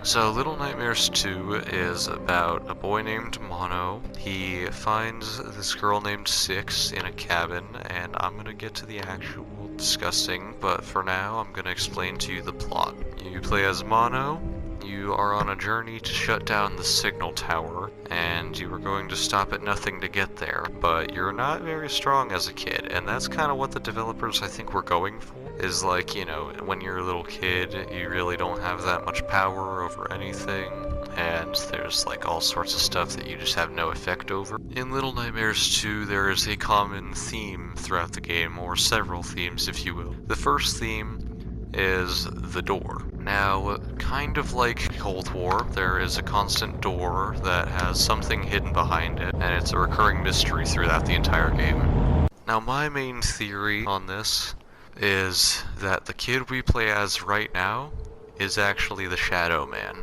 So Little Nightmares 2 is about a boy named Mono. He finds this girl named Six in a cabin, and I'm gonna get to the actual discussing, but for now I'm gonna explain to you the plot. You play as Mono. You are on a journey to shut down the signal tower, and you are going to stop at nothing to get there, but you're not very strong as a kid, and that's kind of what the developers I think were going for. Is like, you know, when you're a little kid, you really don't have that much power over anything, and there's like all sorts of stuff that you just have no effect over. In Little Nightmares 2, there is a common theme throughout the game, or several themes if you will. The first theme is the door. Now, kind of like Cold War, there is a constant door that has something hidden behind it, and it's a recurring mystery throughout the entire game. Now, my main theory on this is that the kid we play as right now is actually the Shadow Man.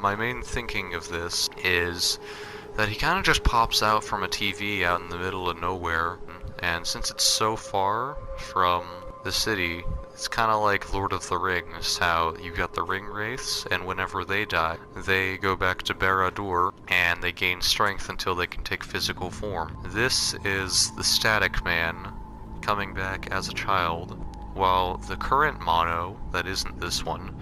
My main thinking of this is that he kind of just pops out from a TV out in the middle of nowhere, and since it's so far from the city, it's kind of like Lord of the Rings, how you got the ring wraiths, and whenever they die, they go back to Barad-dûr, and they gain strength until they can take physical form. This is the Static Man coming back as a child, while the current Mono, that isn't this one,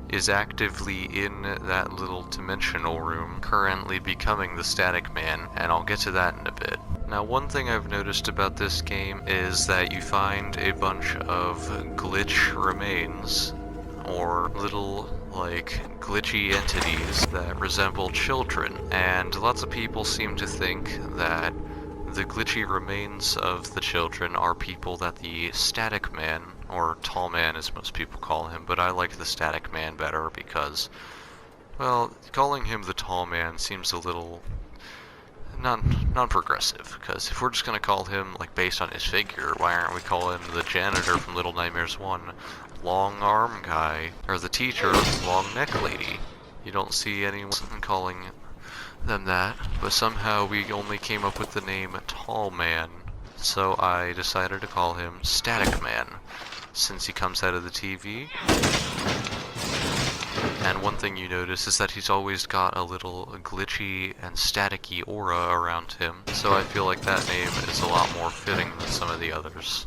is actively in that little dimensional room, currently becoming the Static Man, and I'll get to that in a bit. Now, one thing I've noticed about this game is that you find a bunch of glitch remains, or little, like, glitchy entities that resemble children, and lots of people seem to think that the glitchy remains of the children are people that the Static Man, or Tall Man as most people call him, but I like the Static Man better because, well, calling him the Tall Man seems a little non-progressive, because if we're just gonna call him, like, based on his figure, why aren't we calling the janitor from Little Nightmares 1 Long Arm Guy, or the teacher Long Neck Lady? You don't see anyone calling them that, but somehow we only came up with the name Tall Man, so I decided to call him Static Man, since he comes out of the TV. And one thing you notice is that he's always got a little glitchy and staticky aura around him, so I feel like that name is a lot more fitting than some of the others.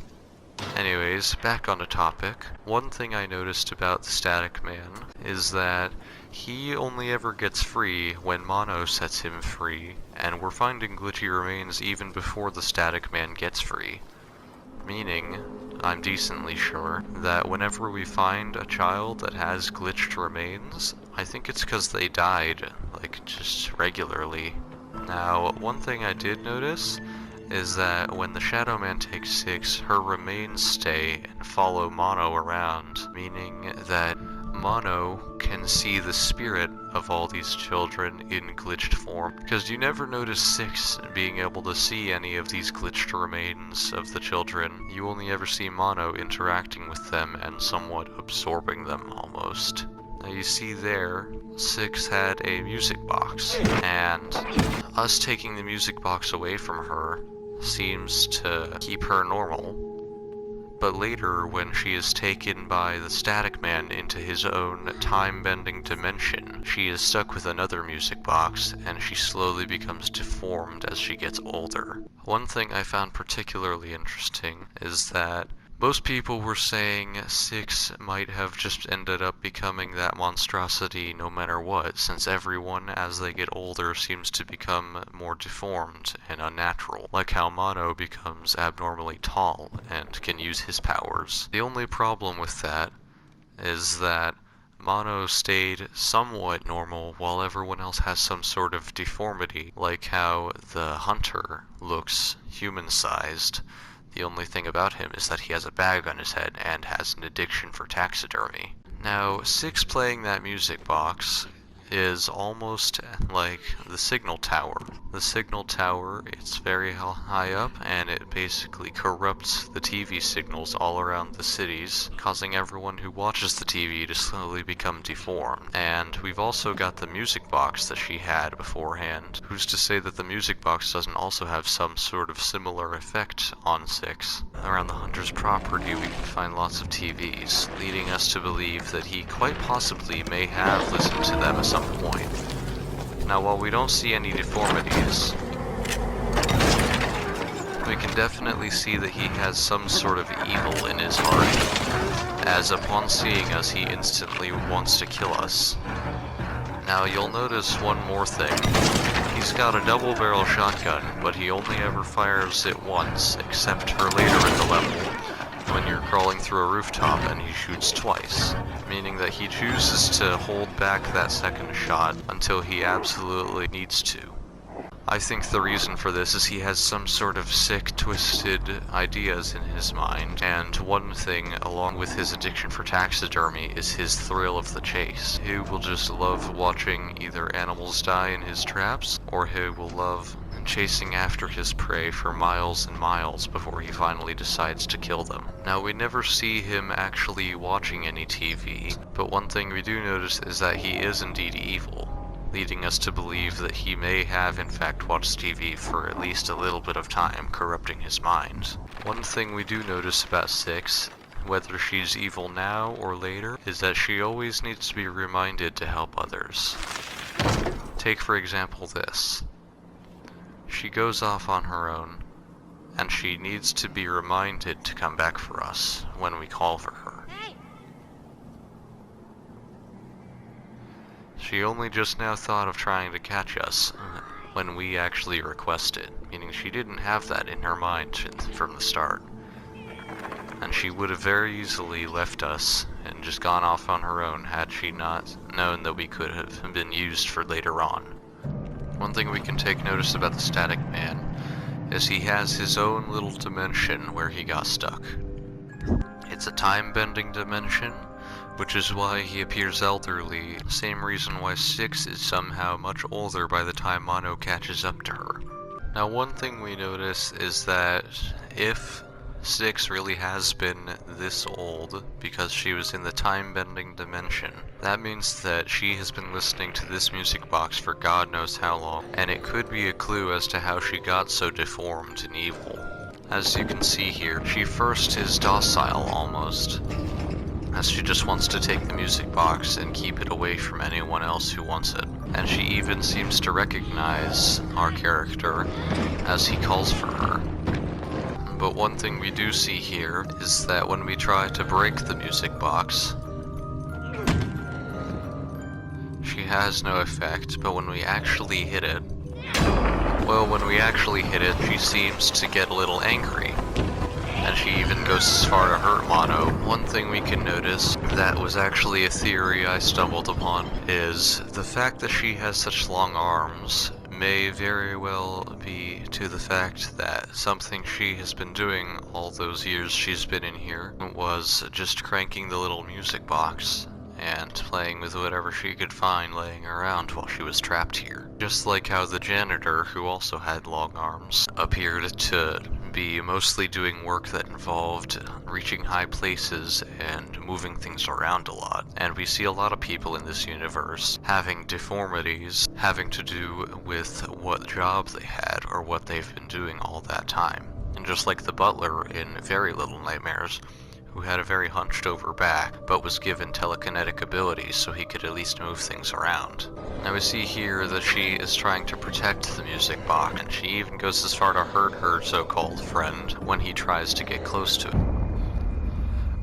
Anyways, back on the topic, one thing I noticed about the Static Man is that he only ever gets free when Mono sets him free, and we're finding glitchy remains even before the Static Man gets free. Meaning, I'm decently sure that whenever we find a child that has glitched remains, I think it's because they died, like, just regularly. Now, one thing I did notice is that when the Shadow Man takes Six, her remains stay and follow Mono around, meaning that Mono can see the spirit of all these children in glitched form, because you never notice Six being able to see any of these glitched remains of the children. You only ever see Mono interacting with them and somewhat absorbing them, almost. Now you see there, Six had a music box, and us taking the music box away from her seems to keep her normal. But later, when she is taken by the Static Man into his own time-bending dimension, she is stuck with another music box, and she slowly becomes deformed as she gets older. One thing I found particularly interesting is that most people were saying Six might have just ended up becoming that monstrosity no matter what, since everyone, as they get older, seems to become more deformed and unnatural, like how Mono becomes abnormally tall and can use his powers. The only problem with that is that Mono stayed somewhat normal while everyone else has some sort of deformity, like how the Hunter looks human-sized. The only thing about him is that he has a bag on his head and has an addiction for taxidermy. Now, Six playing that music box is almost like the signal tower. The signal tower, it's very high up, and it basically corrupts the TV signals all around the cities, causing everyone who watches the TV to slowly become deformed. And we've also got the music box that she had beforehand. Who's to say that the music box doesn't also have some sort of similar effect on Six? Around the Hunter's property, we can find lots of TVs, leading us to believe that he quite possibly may have listened to them Now, while we don't see any deformities, we can definitely see that he has some sort of evil in his heart, as upon seeing us he instantly wants to kill us. Now you'll notice one more thing. He's got a double-barrel shotgun, but he only ever fires it once, except for later in the level, when you're crawling through a rooftop and he shoots twice, meaning that he chooses to hold back that second shot until he absolutely needs to. I think the reason for this is he has some sort of sick, twisted ideas in his mind, and one thing, along with his addiction for taxidermy, is his thrill of the chase. He will just love watching either animals die in his traps, or he will love chasing after his prey for miles and miles before he finally decides to kill them. Now, we never see him actually watching any TV, but one thing we do notice is that he is indeed evil, leading us to believe that he may have in fact watched TV for at least a little bit of time, corrupting his mind. One thing we do notice about Six, whether she's evil now or later, is that she always needs to be reminded to help others. Take for example this. She goes off on her own, and she needs to be reminded to come back for us when we call for her. She only just now thought of trying to catch us when we actually requested, meaning she didn't have that in her mind from the start. And she would have very easily left us and just gone off on her own had she not known that we could have been used for later on. One thing we can take notice about the Static Man is he has his own little dimension where he got stuck. It's a time-bending dimension, which is why he appears elderly, same reason why Six is somehow much older by the time Mono catches up to her. Now, one thing we notice is that if Six really has been this old because she was in the time-bending dimension, that means that she has been listening to this music box for God knows how long, and it could be a clue as to how she got so deformed and evil. As you can see here, she first is docile almost, as she just wants to take the music box and keep it away from anyone else who wants it. And she even seems to recognize our character as he calls for her. But one thing we do see here is that when we try to break the music box, she has no effect, but when we actually hit it, she seems to get a little angry. And she even goes as far to hurt Mono. One thing we can notice that was actually a theory I stumbled upon is the fact that she has such long arms may very well be to the fact that something she has been doing all those years she's been in here was just cranking the little music box and playing with whatever she could find laying around while she was trapped here. Just like how the janitor, who also had long arms, appeared to be mostly doing work that involved reaching high places and moving things around a lot. And we see a lot of people in this universe having deformities having to do with what job they had or what they've been doing all that time. And just like the butler in Very Little Nightmares, who had a very hunched over back, but was given telekinetic abilities so he could at least move things around. Now we see here that she is trying to protect the music box, and she even goes as far to hurt her so-called friend when he tries to get close to it.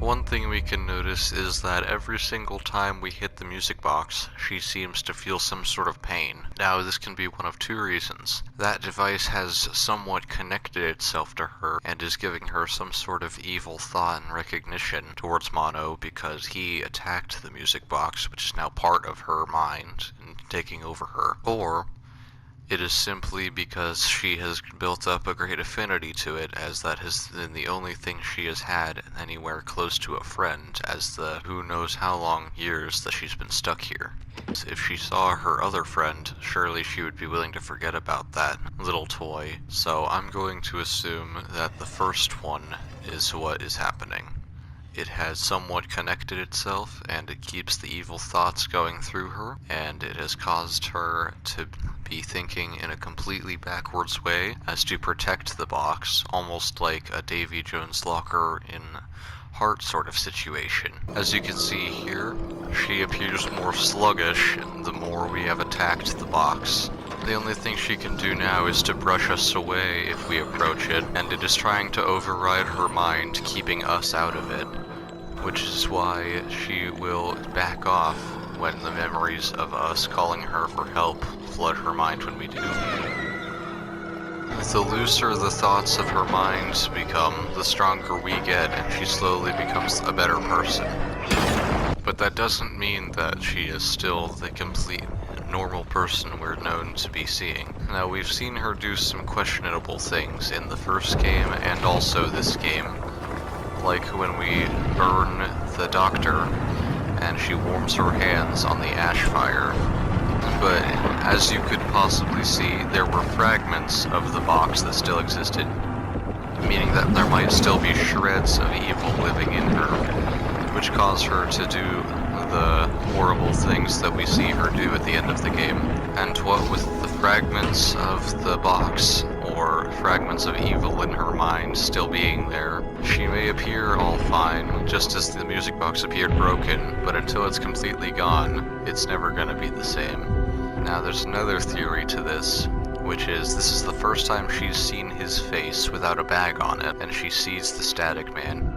One thing we can notice is that every single time we hit the music box, she seems to feel some sort of pain. Now, this can be one of two reasons. That device has somewhat connected itself to her and is giving her some sort of evil thought and recognition towards Mono because he attacked the music box, which is now part of her mind and taking over her. Or it is simply because she has built up a great affinity to it, as that has been the only thing she has had anywhere close to a friend, as the who knows how long years that she's been stuck here. If she saw her other friend, surely she would be willing to forget about that little toy, so I'm going to assume that the first one is what is happening. It has somewhat connected itself, and it keeps the evil thoughts going through her, and it has caused her to be thinking in a completely backwards way as to protect the box, almost like a Davy Jones locker in heart sort of situation. As you can see here, she appears more sluggish the more we have attacked the box. The only thing she can do now is to brush us away if we approach it, and it is trying to override her mind, keeping us out of it, which is why she will back off when the memories of us calling her for help flood her mind when we do. The looser the thoughts of her mind become, the stronger we get, and she slowly becomes a better person. But that doesn't mean that she is still the complete normal person we're known to be seeing. Now, we've seen her do some questionable things in the first game and also this game, like when we burn the doctor and she warms her hands on the ash fire. But as you could possibly see, there were fragments of the box that still existed, meaning that there might still be shreds of evil living in her, which caused her to do the horrible things that we see her do at the end of the game. And what with the fragments of the box, or fragments of evil in her mind still being there, she may appear all fine, just as the music box appeared broken, but until it's completely gone, it's never gonna be the same. Now there's another theory to this, which is this is the first time she's seen his face without a bag on it, and she sees the Static Man.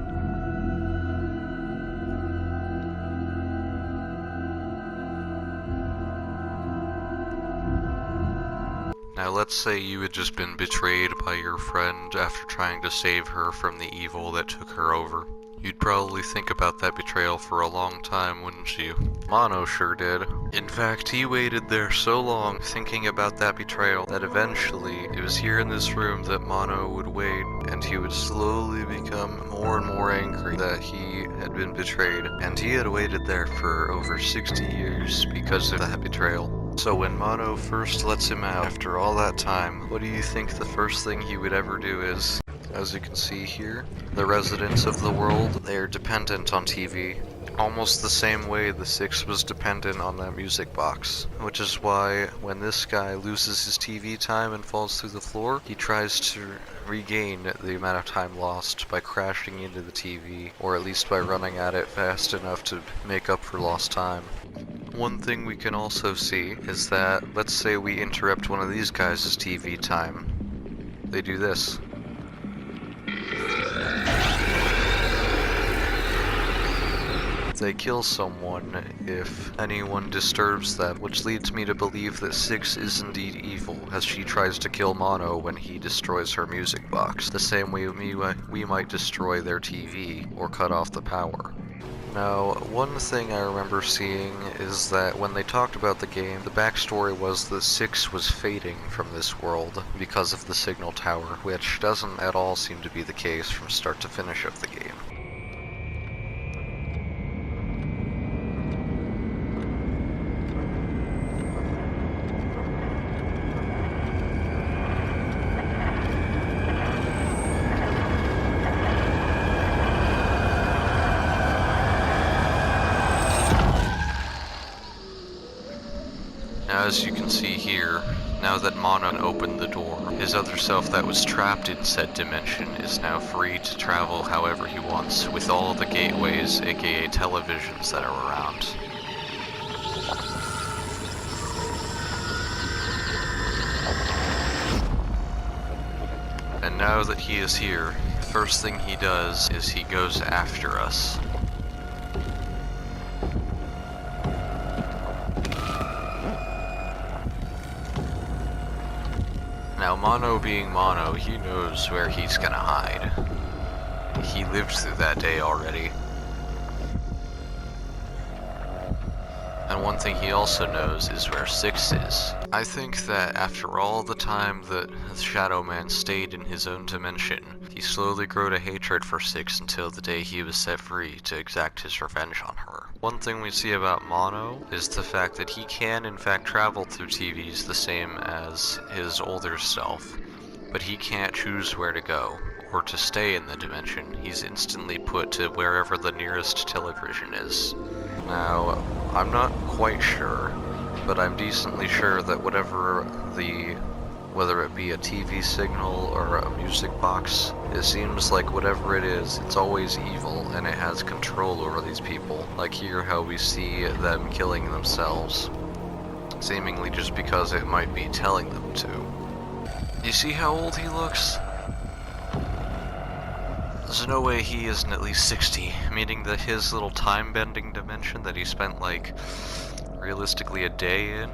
Now let's say you had just been betrayed by your friend after trying to save her from the evil that took her over. You'd probably think about that betrayal for a long time, wouldn't you? Mono sure did. In fact, he waited there so long thinking about that betrayal that eventually it was here in this room that Mono would wait, and he would slowly become more and more angry that he had been betrayed. And he had waited there for over 60 years because of that betrayal. So when Mono first lets him out after all that time, what do you think the first thing he would ever do is? As you can see here, the residents of the world, they are dependent on TV. Almost the same way the Six was dependent on that music box. Which is why when this guy loses his TV time and falls through the floor, he tries to regain the amount of time lost by crashing into the TV, or at least by running at it fast enough to make up for lost time. One thing we can also see is that, let's say we interrupt one of these guys' TV time. They do this. They kill someone if anyone disturbs them, which leads me to believe that Six is indeed evil, as she tries to kill Mono when he destroys her music box, the same way we might destroy their TV or cut off the power. Now, one thing I remember seeing is that when they talked about the game, the backstory was that Six was fading from this world because of the signal tower, which doesn't at all seem to be the case from start to finish of the game. As you can see here, now that Mono opened the door, his other self that was trapped in said dimension is now free to travel however he wants with all the gateways, aka televisions, that are around. And now that he is here, the first thing he does is he goes after us. Now, Mono being Mono, he knows where he's gonna hide. He lived through that day already. And one thing he also knows is where Six is. I think that after all the time that Shadow Man stayed in his own dimension, he slowly grew to hatred for Six until the day he was set free to exact his revenge on her. One thing we see about Mono is the fact that he can in fact travel through TVs the same as his older self, but he can't choose where to go, or to stay in the dimension. He's instantly put to wherever the nearest television is. Now, I'm not quite sure, but I'm decently sure that whatever the whether it be a TV signal or a music box. It seems like whatever it is, it's always evil, and it has control over these people. Like here, how we see them killing themselves, seemingly just because it might be telling them to. You see how old he looks? There's no way he isn't at least 60, meaning that his little time-bending dimension that he spent, like, realistically a day in,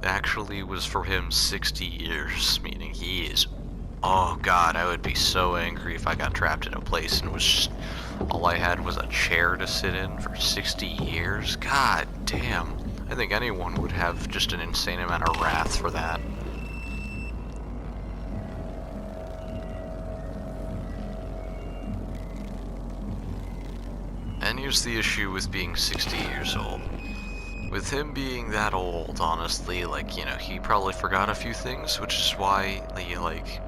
actually was for him 60 years, meaning he is... Oh god, I would be so angry if I got trapped in a place and was just... all I had was a chair to sit in for 60 years? God damn. I think anyone would have just an insane amount of wrath for that. And here's the issue with being 60 years old. With him being that old, honestly, like, you know, he probably forgot a few things, which is why, like,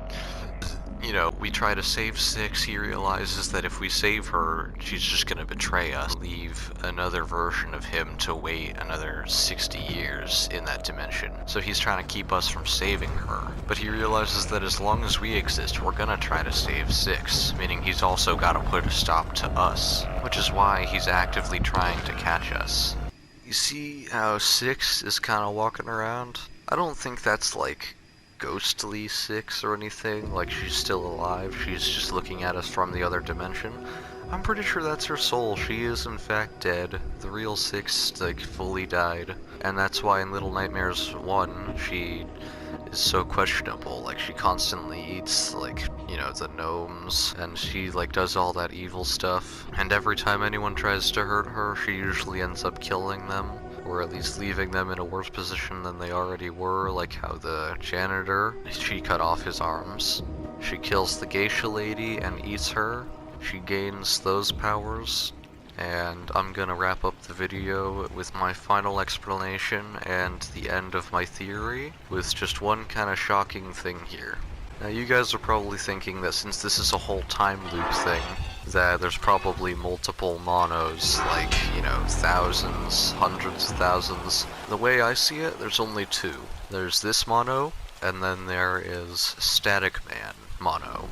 you know, we try to save Six. He realizes that if we save her, she's just gonna betray us, leave another version of him to wait another 60 years in that dimension. So he's trying to keep us from saving her. But he realizes that as long as we exist, we're gonna try to save Six, meaning he's also gotta put a stop to us, which is why he's actively trying to catch us. You see how Six is kind of walking around? I don't think that's like ghostly Six or anything, like she's still alive, she's just looking at us from the other dimension. I'm pretty sure that's her soul. She is in fact dead. The real Six, like, fully died. And that's why in Little Nightmares 1, she is so questionable. Like, she constantly eats, like, you know, the gnomes, and she, like, does all that evil stuff. And every time anyone tries to hurt her, she usually ends up killing them, or at least leaving them in a worse position than they already were, like how the janitor, she cut off his arms. She kills the geisha lady and eats her. She gains those powers. And I'm gonna wrap up the video with my final explanation and the end of my theory, with just one kind of shocking thing here. Now you guys are probably thinking that since this is a whole time loop thing, that there's probably multiple monos, like, you know, thousands, hundreds of thousands. The way I see it, there's only two. There's this mono, and then there is Static Man mono.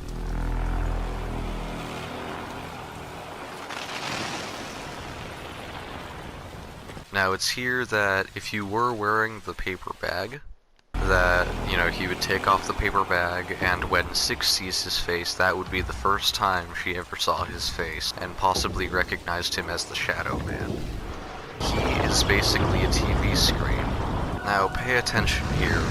Now it's here that if you were wearing the paper bag, that, you know, he would take off the paper bag, and when Six sees his face, that would be the first time she ever saw his face, and possibly recognized him as the Shadow Man. He is basically a TV screen. Now pay attention here.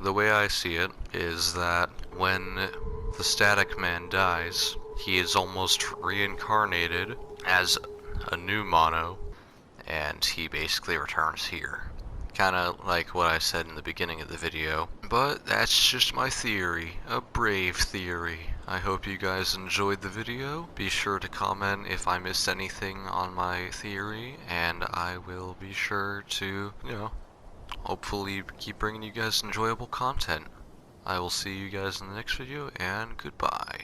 The way I see it is that when the Static Man dies, he is almost reincarnated as a new mono, and he basically returns here. Kinda like what I said in the beginning of the video. But that's just my theory, a brave theory. I hope you guys enjoyed the video. Be sure to comment if I missed anything on my theory, and I will be sure to, you know, hopefully keep bringing you guys enjoyable content. I will see you guys in the next video, and goodbye.